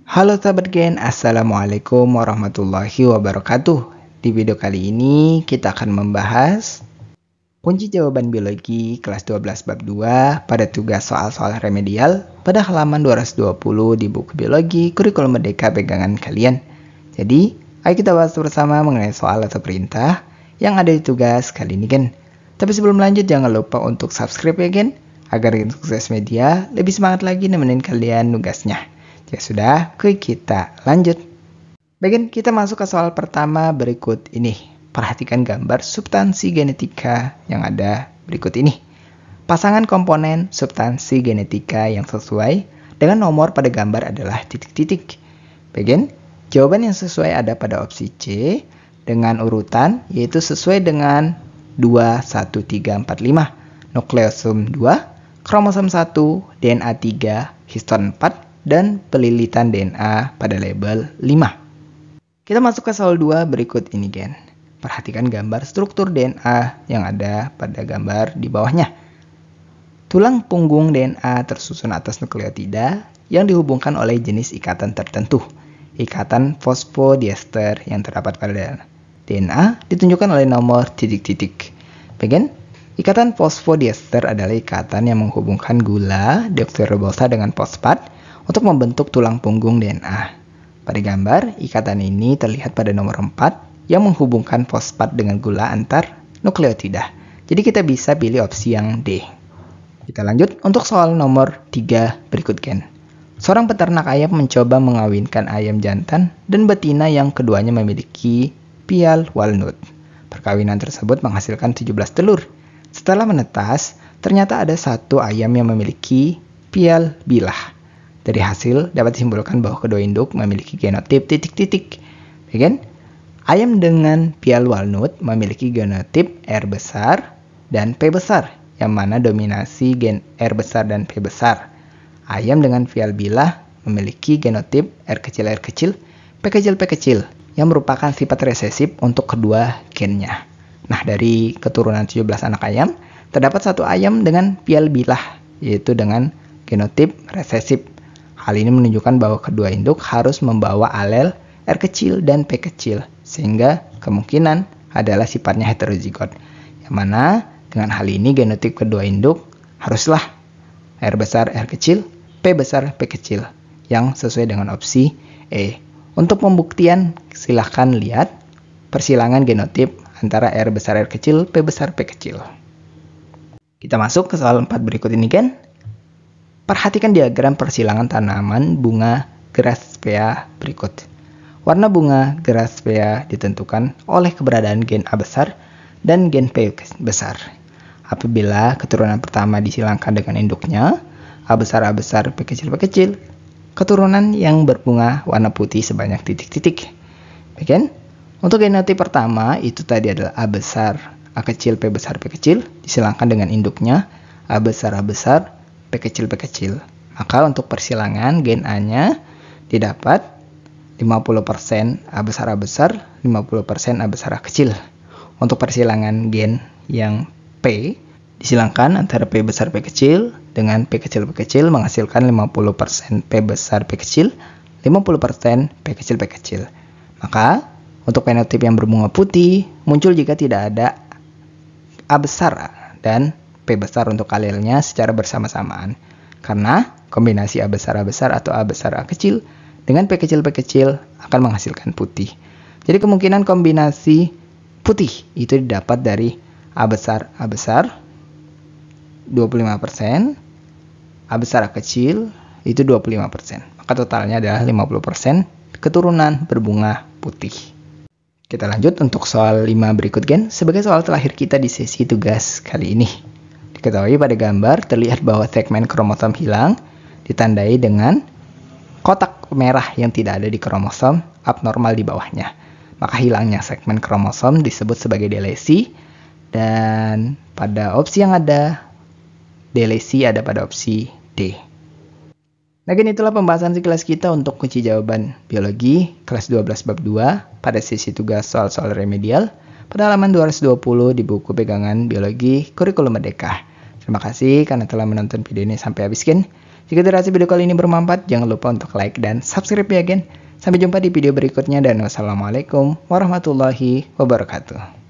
Halo sahabat Gen, Assalamualaikum warahmatullahi wabarakatuh. Di video kali ini kita akan membahas kunci jawaban biologi kelas 12 bab 2 pada tugas soal-soal remedial pada halaman 220 di buku biologi kurikulum merdeka pegangan kalian. Jadi, ayo kita bahas bersama mengenai soal atau perintah yang ada di tugas kali ini Gen. Tapi sebelum lanjut jangan lupa untuk subscribe ya Gen, agar Gen Sukses Media lebih semangat lagi nemenin kalian tugasnya. Ya sudah, kita lanjut. Bagian kita masuk ke soal pertama berikut ini. Perhatikan gambar substansi genetika yang ada berikut ini. Pasangan komponen substansi genetika yang sesuai dengan nomor pada gambar adalah titik-titik. Bagian jawaban yang sesuai ada pada opsi C dengan urutan yaitu sesuai dengan 2, 1, 3, 4, 5. Nukleosum 2, kromosom 1, DNA 3, histon 4, dan pelilitan DNA pada label 5. Kita masuk ke soal 2 berikut ini Gen. Perhatikan gambar struktur DNA yang ada pada gambar di bawahnya. Tulang punggung DNA tersusun atas nukleotida yang dihubungkan oleh jenis ikatan tertentu. Ikatan fosfodiester yang terdapat pada DNA ditunjukkan oleh nomor titik-titik. Bagian ikatan fosfodiester adalah ikatan yang menghubungkan gula deoksiribosa dengan fosfat untuk membentuk tulang punggung DNA. Pada gambar, ikatan ini terlihat pada nomor 4 yang menghubungkan fosfat dengan gula antar nukleotida. Jadi kita bisa pilih opsi yang D. Kita lanjut untuk soal nomor 3 berikut Gen. Seorang peternak ayam mencoba mengawinkan ayam jantan dan betina yang keduanya memiliki pial walnut. Perkawinan tersebut menghasilkan 17 telur. Setelah menetas, ternyata ada satu ayam yang memiliki pial bilah. Dari hasil dapat disimpulkan bahwa kedua induk memiliki genotip titik-titik. Bagian ayam dengan pial walnut memiliki genotip R besar dan P besar, yang mana dominasi gen R besar dan P besar. Ayam dengan pial bilah memiliki genotip R kecil, P kecil, yang merupakan sifat resesif untuk kedua gennya. Nah, dari keturunan 17 anak ayam, terdapat satu ayam dengan pial bilah, yaitu dengan genotip resesif. Hal ini menunjukkan bahwa kedua induk harus membawa alel R kecil dan P kecil, sehingga kemungkinan adalah sifatnya heterozigot. Yang mana dengan hal ini genotip kedua induk haruslah R besar R kecil, P besar P kecil, yang sesuai dengan opsi E. Untuk pembuktian silahkan lihat persilangan genotip antara R besar R kecil, P besar P kecil. Kita masuk ke soal 4 berikut ini kan. Perhatikan diagram persilangan tanaman bunga Grasspea berikut. Warna bunga Grasspea ditentukan oleh keberadaan gen A besar dan gen P besar. Apabila keturunan pertama disilangkan dengan induknya A besar, P kecil, keturunan yang berbunga warna putih sebanyak titik-titik. Bagian untuk genotip pertama itu tadi adalah A besar, A kecil, P besar, P kecil disilangkan dengan induknya A besar, P kecil. Maka untuk persilangan gen A-nya didapat 50% A besar, 50% A besar, A kecil. Untuk persilangan gen yang P disilangkan antara P besar, P kecil dengan P kecil menghasilkan 50% P besar, P kecil, 50% P kecil. Maka untuk fenotip yang berbunga putih muncul jika tidak ada A besar dan P besar untuk alelnya secara bersama-samaan. Karena kombinasi A besar atau A besar A kecil dengan P kecil akan menghasilkan putih. Jadi kemungkinan kombinasi putih itu didapat dari A besar 25%, A besar A kecil itu 25%. Maka totalnya adalah 50% keturunan berbunga putih. Kita lanjut untuk soal 5 berikut Gen, sebagai soal terakhir kita di sesi tugas kali ini. Diketahui pada gambar terlihat bahwa segmen kromosom hilang ditandai dengan kotak merah yang tidak ada di kromosom abnormal di bawahnya. Maka hilangnya segmen kromosom disebut sebagai delesi, dan pada opsi yang ada delesi ada pada opsi D. Nah, itulah pembahasan sekilas kita untuk kunci jawaban biologi kelas 12 bab 2 pada sesi tugas soal-soal remedial pada halaman 220 di buku pegangan biologi kurikulum merdeka. Terima kasih karena telah menonton video ini sampai habis Gen. Jika dirasa video kali ini bermanfaat, jangan lupa untuk like dan subscribe ya gen. Sampai jumpa di video berikutnya dan wassalamualaikum warahmatullahi wabarakatuh.